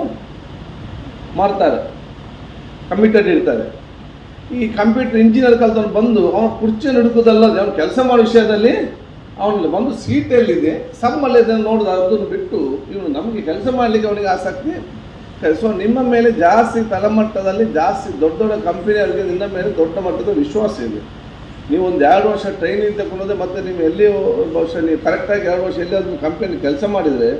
ಮಾಡ್ತಾರೆ, ಕಮಿಟೆಡ್ ಇರ್ತಾರೆ. ಈ ಕಂಪ್ಯೂಟರ್ ಇಂಜಿನಿಯರ್ ಕಲ್ತವ್ನು ಬಂದು ಅವನು ಕುರ್ಚಿಯನ್ನು ಹಿಡ್ಕೋದಲ್ಲದೆ ಅವನು ಕೆಲಸ ಮಾಡೋ ವಿಷಯದಲ್ಲಿ ಅವನಲ್ಲಿ ಬಂದು ಸೀಟ್ ಎಲ್ಲಿದೆ ಸಮ್ಮಲ್ಲಿ ಇದನ್ನು ನೋಡಿದ ಅದನ್ನು ಬಿಟ್ಟು ಇವನು ನಮಗೆ ಕೆಲಸ ಮಾಡಲಿಕ್ಕೆ ಅವನಿಗೆ ಆಸಕ್ತಿ. ಸೊ ನಿಮ್ಮ ಮೇಲೆ ಜಾಸ್ತಿ ತಳಮಟ್ಟದಲ್ಲಿ ಜಾಸ್ತಿ ದೊಡ್ಡ ದೊಡ್ಡ ಕಂಪನಿಯವರಿಗೆ ನಿಮ್ಮ ಮೇಲೆ ದೊಡ್ಡ ಮಟ್ಟದ ವಿಶ್ವಾಸ ಇದೆ. ನೀವು ಒಂದು 2 ವರ್ಷ ಟ್ರೈನಿಂಗ್ ತಗೊಳ್ಳೋದೆ ಮತ್ತು ನೀವು ಎಲ್ಲಿ ಬಹುಶಃ ನೀವು ಕರೆಕ್ಟಾಗಿ 2 ವರ್ಷ ಎಲ್ಲಿ ಒಂದು ಕಂಪನಿ ಕೆಲಸ ಮಾಡಿದರೆ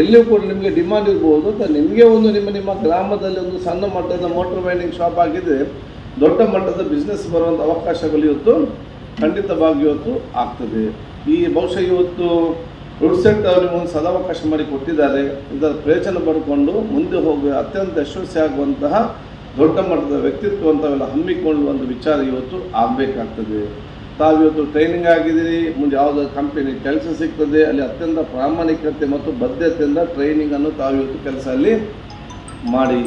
ಎಲ್ಲಿಯೂ ಕೂಡ ನಿಮಗೆ ಡಿಮಾಂಡ್ ಇರ್ಬೋದು. ಅಥವಾ ನಿಮಗೆ ಒಂದು ನಿಮ್ಮ ಗ್ರಾಮದಲ್ಲಿ ಒಂದು ಸಣ್ಣ ಮಟ್ಟದ ಮೋಟರ್ ವೈಂಡಿಂಗ್ ಶಾಪ್ ಆಗಿದ್ದರೆ ದೊಡ್ಡ ಮಟ್ಟದ ಬಿಸ್ನೆಸ್ ಬರುವಂಥ ಅವಕಾಶಗಳು ಇವತ್ತು ಖಂಡಿತವಾಗಿ ಇವತ್ತು ಆಗ್ತದೆ. ಈ ಬಹುಶಃ ಇವತ್ತು ರುಡ್ಸೆಟ್ ಅವರಿಗೆ ಒಂದು ಸದಾವಕಾಶ ಮಾಡಿ ಕೊಟ್ಟಿದ್ದಾರೆ. ಇದರ ಪ್ರಯೋಜನ ಪಡ್ಕೊಂಡು ಮುಂದೆ ಹೋಗುವ ಅತ್ಯಂತ ಯಶಸ್ವಿ ಆಗುವಂತಹ ದೊಡ್ಡ ಮಟ್ಟದ ವ್ಯಕ್ತಿತ್ವ ಅಂತವೆಲ್ಲ ಹಮ್ಮಿಕೊಳ್ಳುವಂಥ ವಿಚಾರ ಇವತ್ತು ಆಗಬೇಕಾಗ್ತದೆ. ತಾವಿವತ್ತು ಟ್ರೈನಿಂಗ್ ಆಗಿದ್ದೀರಿ, ಮುಂದೆ ಯಾವುದೋ ಕಂಪನಿ ಕೆಲಸ ಸಿಗ್ತದೆ, ಅಲ್ಲಿ ಅತ್ಯಂತ ಪ್ರಾಮಾಣಿಕತೆ ಮತ್ತು ಬದ್ಧತೆಯಿಂದ ಟ್ರೈನಿಂಗನ್ನು ತಾವಿವತ್ತು ಕೆಲಸ ಅಲ್ಲಿ ಮಾಡಿ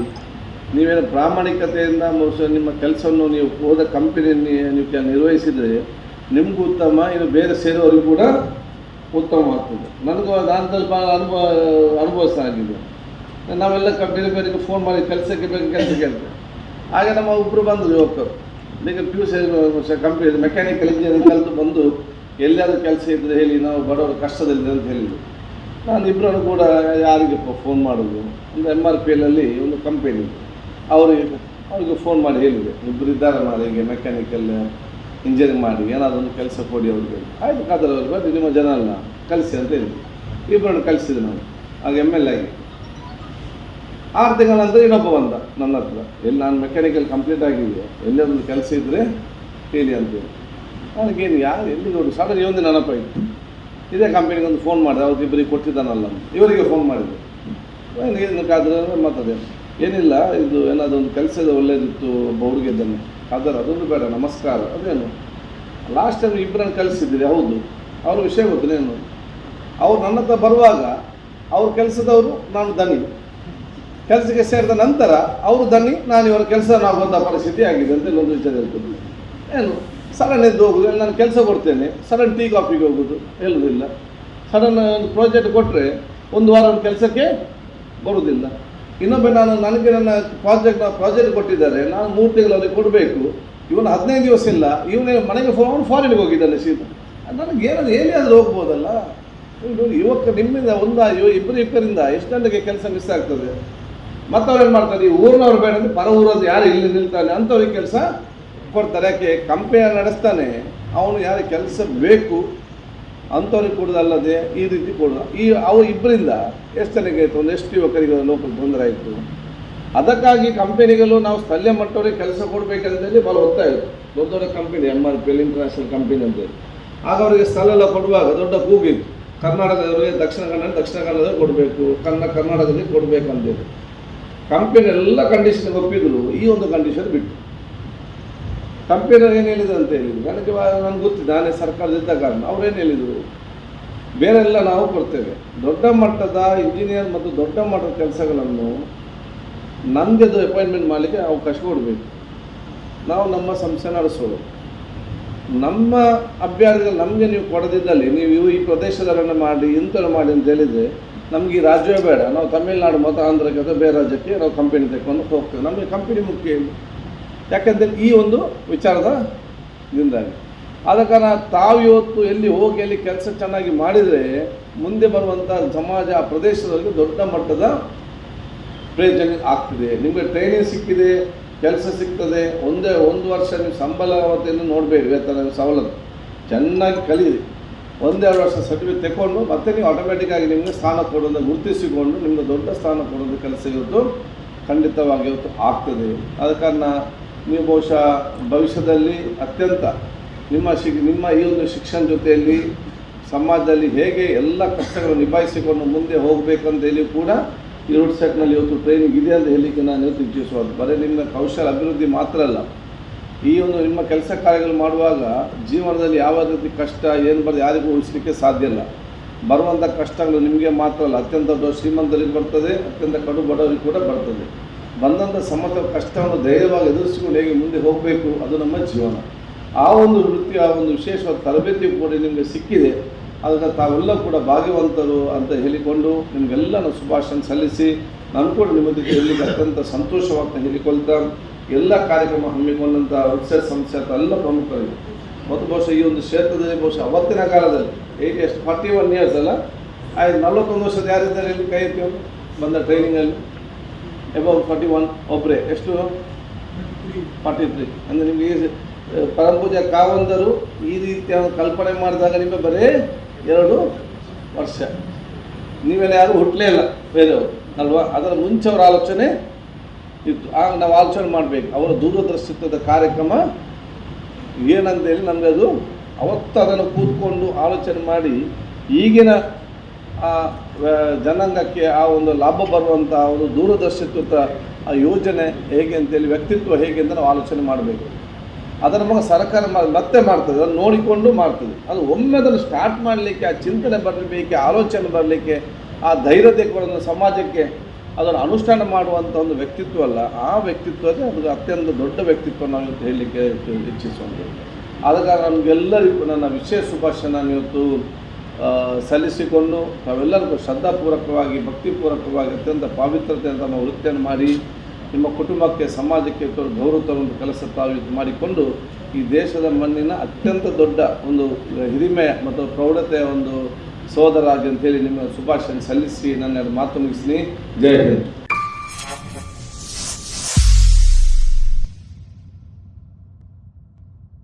ನೀವೇನು ಪ್ರಾಮಾಣಿಕತೆಯಿಂದ ನಿಮ್ಮ ಕೆಲಸವನ್ನು ನೀವು ಹೋದ ಕಂಪನಿಯಲ್ಲಿ ನೀವು ನಿರ್ವಹಿಸಿದರೆ ನಿಮಗೂ ಉತ್ತಮ, ಇನ್ನು ಬೇರೆ ಸೇರೋರಿಗೂ ಕೂಡ ಉತ್ತಮ ಆಗ್ತದೆ. ನನಗೂ ನಾನು ಸ್ವಲ್ಪ ಅನುಭವಿಸ್ತಾ ಆಗಿದೆ. ನಾವೆಲ್ಲ ಬೇರೆ ಬೇರೆಗೆ ಫೋನ್ ಮಾಡಿ ಕೆಲಸಕ್ಕೆ ಹೇಳ್ತೇವೆ. ಆಗ ನಮ್ಮ ಒಬ್ಬರು ಬಂದರು ಯುವಕರು, ಈಗ PUC ಕಂಪ್ನಿ ಮೆಕ್ಯಾನಿಕಲ್ ಇಂಜಿನಿಯರಿಂಗ್ ಕಲಿತು ಬಂದು ಎಲ್ಲಾದರೂ ಕೆಲಸ ಇದ್ದರೆ ಹೇಳಿ, ನಾವು ಬಡವರು ಕಷ್ಟದಲ್ಲಿದೆ ಅಂತ ಹೇಳಿದರು. ನಾನು ಇಬ್ಬರನ್ನು ಕೂಡ ಯಾರಿಗೆ ಫೋನ್ ಮಾಡೋದು, ಒಂದು MRPLಲ್ಲಿ ಒಂದು ಕಂಪನಿ ಅವರಿಗೆ ಫೋನ್ ಮಾಡಿ ಹೇಳಿದೆ, ಇಬ್ಬರು ಇದ್ದಾರೆ ಮಾಡಿ ಹೀಗೆ ಮೆಕ್ಯಾನಿಕಲ್ ಇಂಜಿನಿಯರಿಂಗ್ ಮಾಡಿ ಏನಾದರೂ ಒಂದು ಕೆಲಸ ಕೊಡಿ ಅವ್ರಿಗೆ. ಆಯಿತು ಕಾದರವ್ರಿಗೆ ಬನ್ನಿ ನಿಮ್ಮ ಜನ ಅಲ್ಲ ಕಲಿಸಿ ಅಂತ ಹೇಳಿದ್ವಿ. ಇಬ್ಬರನ್ನು ಕಲಿಸಿದೆ ನಾವು ಆಗ ML ಆಗಿ. 6 ತಿಂಗಳ ನಂತರ ಇನ್ನೊಬ್ಬ ಬಂದ ನನ್ನ ಹತ್ರ, ಎಲ್ಲಿ ನಾನು ಮೆಕ್ಯಾನಿಕಲ್ ಕಂಪ್ಲೀಟ್ ಆಗಿದೆಯೋ ಎಲ್ಲೊಂದು ಕೆಲಸ ಇದ್ದರೆ ಹೇಳಿ ಅಂತೇಳಿ. ನನಗೇನು ಯಾರು ಎಲ್ಲಿ ನೋಡಿ ಸಡನ್ ಇವೊಂದು ನೆನಪಾಯಿತು, ಇದೇ ಕಂಪನಿಗೆ ಒಂದು ಫೋನ್ ಮಾಡಿದೆ, ಅವ್ರು ಇಬ್ಬರಿಗೆ ಕೊಟ್ಟಿದ್ದಾನಲ್ಲ ಇವರಿಗೆ ಫೋನ್ ಮಾಡಿದೆ. ಏನಕ್ಕಾದ್ರೆ ಮಾತದೆ ಏನಿಲ್ಲ, ಇದು ಏನಾದರೂ ಒಂದು ಕೆಲಸದ ಒಳ್ಳೇದಿತ್ತು ಒಬ್ಬ ಹುಡುಗಿ ಇದ್ದಾನೆ, ಅದೊಂದು ಬೇಡ ನಮಸ್ಕಾರ. ಅದೇನು ಲಾಸ್ಟ್ ಟೈಮ್ ಇಬ್ಬರನ್ನು ಕಲಿಸಿದ್ದೀರಿ, ಹೌದು ಅವ್ರ ವಿಷಯ ಗೊತ್ತೇನು, ಅವ್ರು ನನ್ನ ಹತ್ರ ಬರುವಾಗ ಅವ್ರ ಕೆಲಸದವರು ನಾನು ದನಿ, ಕೆಲಸಕ್ಕೆ ಸೇರಿದ ನಂತರ ಅವರು ದನಿ, ನಾನು ಇವರ ಕೆಲಸ ಆಗುವಂಥ ಪರಿಸ್ಥಿತಿ ಆಗಿದೆ ಅಂತ ಒಂದು ವಿಚಾರ ಇರ್ತದೆ. ಏನು ಸಡನ್ ಎದ್ದು ಹೋಗೋದು, ನಾನು ಕೆಲಸ ಕೊಡ್ತೇನೆ ಸಡನ್ ಟೀ ಕಾಫಿಗೆ ಹೋಗೋದು ಹೇಳೋದಿಲ್ಲ, ಸಡನ್ ಒಂದು ಪ್ರಾಜೆಕ್ಟ್ ಕೊಟ್ಟರೆ ಒಂದು ವಾರ ಒಂದು ಕೆಲಸಕ್ಕೆ ಬರೋದಿಲ್ಲ. ಇನ್ನೊಬ್ಬ ನನಗೆ ನನ್ನ ಪ್ರಾಜೆಕ್ಟ್ ಕೊಟ್ಟಿದ್ದಾರೆ, ನಾನು 3 ತಿಂಗಳಲ್ಲಿ ಕೊಡಬೇಕು, ಇವನು 15 ದಿವಸ ಇಲ್ಲ, ಇವನೇ ಮನೆಗೆ ಫಾರಿನ್ಗೆ ಹೋಗಿದ್ದಾನೆ ಸೀದಾ. ನನಗೆ ಏನಾದರೂ ಹೇಳಿ ಆದರೂ ಹೋಗ್ಬೋದಲ್ಲ. ಯುವಕ ನಿಮ್ಮಿಂದ ಇಬ್ಬರಿಂದ ಎಷ್ಟು ಗಂಟೆಗೆ ಕೆಲಸ ಮಿಸ್ ಆಗ್ತದೆ. ಮತ್ತು ಅವ್ರೇನು ಮಾಡ್ತಾರೆ, ಈ ಊರಿನವ್ರು ಬೇಡ ಅಂದರೆ ಪರ ಊರದ್ದು ಯಾರು ಇಲ್ಲಿ ನಿಲ್ತಾನೆ ಅಂಥವ್ರಿಗೆ ಕೆಲಸ ಕೊಡ್ತಾರೆ. ಯಾಕೆ ಕಂಪನಿ ನಡೆಸ್ತಾನೆ, ಅವನು ಯಾರಿಗೆ ಕೆಲಸ ಬೇಕು ಅಂಥವ್ರಿಗೆ ಕೊಡೋದಲ್ಲದೆ ಈ ರೀತಿ ಕೊಡೋದು. ಅವ್ರು ಇಬ್ಬರಿಂದ ಎಷ್ಟು ಜನಕ್ಕೆ ಆಯಿತು, ಎಷ್ಟು ಯುವಕರಿಗೆ ಲೋಕಲ್ ತೊಂದರೆ ಆಯಿತು. ಅದಕ್ಕಾಗಿ ಕಂಪನಿಗಳು ನಾವು ಸ್ಥಳೀಯ ಮಟ್ಟವರಿಗೆ ಕೆಲಸ ಕೊಡಬೇಕಂತೇಳಿ ಭಾಳ ಒತ್ತಾಯ ಇತ್ತು. ದೊಡ್ಡ ದೊಡ್ಡ ಕಂಪನಿ MRPL ಇಂಟರ್ನ್ಯಾಷನಲ್ ಕಂಪನಿ ಅಂತೇಳಿ. ಆಗ ಅವರಿಗೆ ಸ್ಥಳ ಎಲ್ಲ ಕೊಡುವಾಗ ದೊಡ್ಡ ಕೂಗಿತ್ತು, ಕರ್ನಾಟಕದವರಿಗೆ ದಕ್ಷಿಣ ಕನ್ನಡದಲ್ಲಿ ಕೊಡಬೇಕು, ಕರ್ನಾಟಕದಲ್ಲಿ ಕೊಡಬೇಕಂತೇಳಿ. ಕಂಪನಿ ಎಲ್ಲ ಕಂಡೀಷನ್ಗೆ ಒಪ್ಪಿದ್ರು, ಈ ಒಂದು ಕಂಡೀಷನ್ ಬಿಟ್ಟು. ಕಂಪನಿ ಏನು ಹೇಳಿದ್ರು ಅಂತ ಹೇಳಿದ್ರು, ನನಗೆ ಗೊತ್ತಿದೆ, ನಾನೇ ಸರ್ಕಾರದಿದ್ದ ಕಾರಣ ಅವ್ರೇನು ಹೇಳಿದರು, ಬೇರೆಲ್ಲ ನಾವು ಕೊಡ್ತೇವೆ, ದೊಡ್ಡ ಮಟ್ಟದ ಇಂಜಿನಿಯರ್ ಮತ್ತು ದೊಡ್ಡ ಮಟ್ಟದ ಕೆಲಸಗಳನ್ನು ನಮಗೆ ಅದು ಅಪಾಯಿಂಟ್ಮೆಂಟ್ ಮಾಡಲಿಕ್ಕೆ ಅವಕಾಶ ಕೊಡಬೇಕು. ನಾವು ನಮ್ಮ ಸಂಸ್ಥೆ ನಡೆಸೋದು, ನಮ್ಮ ಅಭ್ಯರ್ಥಿಗಳು ನಮಗೆ ನೀವು ಕೊಡದಿದ್ದಲ್ಲಿ ನೀವು ಈ ಪ್ರದೇಶದವರನ್ನು ಮಾಡಿ ಇಂಥವ್ರು ಮಾಡಿ ಅಂತ ಹೇಳಿದರೆ ನಮಗೆ ಈ ರಾಜ್ಯವೇ ಬೇಡ, ನಾವು ತಮಿಳುನಾಡು ಮತ್ತು ಆಂಧ್ರಕ್ಕೆ ಅಥವಾ ಬೇರೆ ರಾಜ್ಯಕ್ಕೆ ನಾವು ಕಂಪನಿ ತೆಕ್ಕೊಂಡು ಹೋಗ್ತೇವೆ, ನಮಗೆ ಕಂಪನಿ ಮುಖ್ಯ ಇಲ್ಲ. ಯಾಕೆಂದರೆ ಈ ಒಂದು ವಿಚಾರದಿಂದಾಗಿ. ಆದ ಕಾರಣ ತಾವು ಇವತ್ತು ಎಲ್ಲಿ ಹೋಗಿ ಎಲ್ಲಿ ಕೆಲಸ ಚೆನ್ನಾಗಿ ಮಾಡಿದರೆ ಮುಂದೆ ಬರುವಂಥ ಸಮಾಜ ಆ ಪ್ರದೇಶದವರಿಗೆ ದೊಡ್ಡ ಮಟ್ಟದ ಪ್ರಯೋಜನ ಆಗ್ತದೆ. ನಿಮಗೆ ಟ್ರೈನಿಂಗ್ ಸಿಕ್ಕಿದೆ, ಕೆಲಸ ಸಿಗ್ತದೆ, ಒಂದು ವರ್ಷ ನೀವು ಸಂಬಳವತೆಯನ್ನು ನೋಡಬೇಡಿ, ವೇತನ ಸವಲತ್ತು ಚೆನ್ನಾಗಿ ಕಲೀರಿ, 1-2 ವರ್ಷ ಸರ್ಟಿಫಿಕೇಟ್ ತಗೊಂಡು ಮತ್ತೆ ನೀವು ಆಟೋಮೆಟಿಕ್ಕಾಗಿ ನಿಮಗೆ ಸ್ಥಾನ ಕೊಡೋದು ಗುರುತಿಸಿಕೊಂಡು ನಿಮಗೆ ದೊಡ್ಡ ಸ್ಥಾನ ಕೊಡೋದು ಕೆಲಸ ಇವತ್ತು ಖಂಡಿತವಾಗಿ ಇವತ್ತು ಆಗ್ತದೆ. ಆದ ಕಾರಣ ನೀವು ಬಹುಶಃ ಭವಿಷ್ಯದಲ್ಲಿ ಅತ್ಯಂತ ನಿಮ್ಮ ಈ ಒಂದು ಶಿಕ್ಷಣ ಜೊತೆಯಲ್ಲಿ ಸಮಾಜದಲ್ಲಿ ಹೇಗೆ ಎಲ್ಲ ಕಷ್ಟಗಳನ್ನು ನಿಭಾಯಿಸಿಕೊಂಡು ಮುಂದೆ ಹೋಗಬೇಕಂತ ಹೇಳಿ ಕೂಡ ಈ ರೋಡ್ ಸೆಟ್ನಲ್ಲಿ ಇವತ್ತು ಟ್ರೈನಿಂಗ್ ಇದೆ ಅಂತ ಹೇಳಲಿಕ್ಕೆ ನಾನು ಇವತ್ತು ಇಚ್ಛಿಸುವುದು. ಬರೀ ನಿಮ್ಮ ಕೌಶಲ ಅಭಿವೃದ್ಧಿ ಮಾತ್ರ ಅಲ್ಲ, ಈ ಒಂದು ನಿಮ್ಮ ಕೆಲಸ ಕಾರ್ಯಗಳು ಮಾಡುವಾಗ ಜೀವನದಲ್ಲಿ ಯಾವ ರೀತಿ ಕಷ್ಟ ಏನು ಬರೋದು ಯಾರಿಗೂ ಉಳಿಸಲಿಕ್ಕೆ ಸಾಧ್ಯ ಇಲ್ಲ. ಬರುವಂಥ ಕಷ್ಟಗಳು ನಿಮಗೆ ಮಾತ್ರ ಅಲ್ಲ, ಅತ್ಯಂತ ದೊಡ್ಡ ಶ್ರೀಮಂತರಿಗೆ ಬರ್ತದೆ, ಅತ್ಯಂತ ಕಡು ಬಡವರಿಗೆ ಕೂಡ ಬರ್ತದೆ. ಬಂದಂಥ ಸಮಸ್ಯೆ ಕಷ್ಟವನ್ನು ಧೈರ್ಯವಾಗಿ ಎದುರಿಸಿಕೊಂಡು ಹೇಗೆ ಮುಂದೆ ಹೋಗಬೇಕು, ಅದು ನಮ್ಮ ಜೀವನ. ಆ ಒಂದು ವೃತ್ತಿ, ಆ ಒಂದು ವಿಶೇಷವಾದ ತರಬೇತಿ ಕೂಡ ನಿಮಗೆ ಸಿಕ್ಕಿದೆ. ಅದಕ್ಕೆ ತಾವೆಲ್ಲ ಕೂಡ ಭಾಗ್ಯವಂತರು ಅಂತ ಹೇಳಿಕೊಂಡು ನಿಮಗೆಲ್ಲ ನಾನು ಶುಭಾಶಯ ಸಲ್ಲಿಸಿ, ನಾನು ಕೂಡ ನಿಮ್ಮ ಜೊತೆ ಹೇಳಲಿಕ್ಕೆ ಅತ್ಯಂತ ಸಂತೋಷವಾಗ್ತಾ ಹೇಳಿಕೊಳ್ತಾ, ಎಲ್ಲ ಕಾರ್ಯಕ್ರಮ ಹಮ್ಮಿಕೊಂಡಂಥ ವೆಬ್ಸೈಟ್ ಸಂಸ್ಥೆ ಎಲ್ಲ ಪ್ರಮುಖರಿಗೆ ಮತ್ತು ಬಹುಶಃ ಈ ಒಂದು ಕ್ಷೇತ್ರದಲ್ಲಿ ಬಹುಶಃ ಅವತ್ತಿನ ಕಾಲದಲ್ಲಿ 41 ಇಯರ್ಸ್ ಅಲ್ಲ, 41 ವರ್ಷದ ಯಾರಿದ್ದಾರೆ ಇಲ್ಲಿ ಕೈ ಎತ್ತಿ ಬಂದ ಟ್ರೈನಿಂಗಲ್ಲಿ ಅಬೌವ್ 41 ಒಬ್ಬರೇ, ಎಷ್ಟು 43 ಅಂದರೆ ನಿಮಗೆ ಪರಮಪೂಜೆ ಕಾವಂದರು ಈ ರೀತಿಯ ಕಲ್ಪನೆ ಮಾಡಿದಾಗ ನಿಮಗೆ ಬರೀ 2 ವರ್ಷ, ನೀವೆಲ್ಲ ಯಾರು ಹುಟ್ಟಲೇ ಇಲ್ಲ ಬೇರೆಯವರು ಅಲ್ವಾ. ಅದರ ಮುಂಚೆ ಅವರ ಆಲೋಚನೆ ಇತ್ತು. ಆಗ ನಾವು ಆಲೋಚನೆ ಮಾಡಬೇಕು, ಅವರ ದೂರದರ್ಶಿತ್ವದ ಕಾರ್ಯಕ್ರಮ ಏನಂತೇಳಿ ನಮಗೆ ಅದು ಅವತ್ತು ಅದನ್ನು ಕೂತ್ಕೊಂಡು ಆಲೋಚನೆ ಮಾಡಿ ಈಗಿನ ಜನಾಂಗಕ್ಕೆ ಆ ಒಂದು ಲಾಭ ಬರುವಂಥ ಒಂದು ದೂರದರ್ಶಿತ್ವದ ಆ ಯೋಜನೆ ಹೇಗೆ ಅಂತೇಳಿ, ವ್ಯಕ್ತಿತ್ವ ಹೇಗೆ ಅಂತ ನಾವು ಆಲೋಚನೆ ಮಾಡಬೇಕು. ಅದನ್ನು ಮಗ ಸರ್ಕಾರ ಮತ್ತೆ ಮಾಡ್ತದೆ, ಅದನ್ನು ನೋಡಿಕೊಂಡು ಮಾಡ್ತದೆ. ಅದು ಒಮ್ಮೆ ಅದನ್ನು ಸ್ಟಾರ್ಟ್ ಮಾಡಲಿಕ್ಕೆ, ಆ ಚಿಂತನೆ ಬರಲಿಕ್ಕೆ, ಆಲೋಚನೆ ಬರಲಿಕ್ಕೆ, ಆ ಧೈರ್ಯತೆ ಕೊಡೋದು ಸಮಾಜಕ್ಕೆ ಅದನ್ನು ಅನುಷ್ಠಾನ ಮಾಡುವಂಥ ಒಂದು ವ್ಯಕ್ತಿತ್ವ ಅಲ್ಲ, ಆ ವ್ಯಕ್ತಿತ್ವಕ್ಕೆ ಅದು ಅತ್ಯಂತ ದೊಡ್ಡ ವ್ಯಕ್ತಿತ್ವ ನಾವು ಇವತ್ತು ಹೇಳಲಿಕ್ಕೆ ಇಚ್ಛಿಸುವಂಥದ್ದು. ಆದ ಕಾರಣ ನಮಗೆಲ್ಲರಿಗೂ ನನ್ನ ವಿಶೇಷ ಶುಭಾಶಯ ನಾನು ಇವತ್ತು ಸಲ್ಲಿಸಿಕೊಂಡು ತಾವೆಲ್ಲರಿಗೂ ಶ್ರದ್ಧಾಪೂರ್ವಕವಾಗಿ ಭಕ್ತಿಪೂರ್ವಕವಾಗಿ ಅತ್ಯಂತ ಪಾವಿತ್ರತೆಯಿಂದ ನಮ್ಮ ವೃತ್ತಿಯನ್ನು ಮಾಡಿ ನಿಮ್ಮ ಕುಟುಂಬಕ್ಕೆ ಸಮಾಜಕ್ಕೆ ಗೌರವ ತರುವಂಥ ಕೆಲಸ ತಾವು ಮಾಡಿಕೊಂಡು ಈ ದೇಶದ ಮಣ್ಣಿನ ಅತ್ಯಂತ ದೊಡ್ಡ ಒಂದು ಹಿರಿಮೆಯ ಮತ್ತು ಪ್ರೌಢತೆಯ ಒಂದು ಸೋದರ ಆಗಿ ಅಂತೇಳಿ ನಿಮ್ಮ ಶುಭಾಶಯ ಸಲ್ಲಿಸಿ ನನ್ನ ಮಾತು ಮುಗಿಸ್ತೀನಿ. ಜೈ ಹಿಂದ್.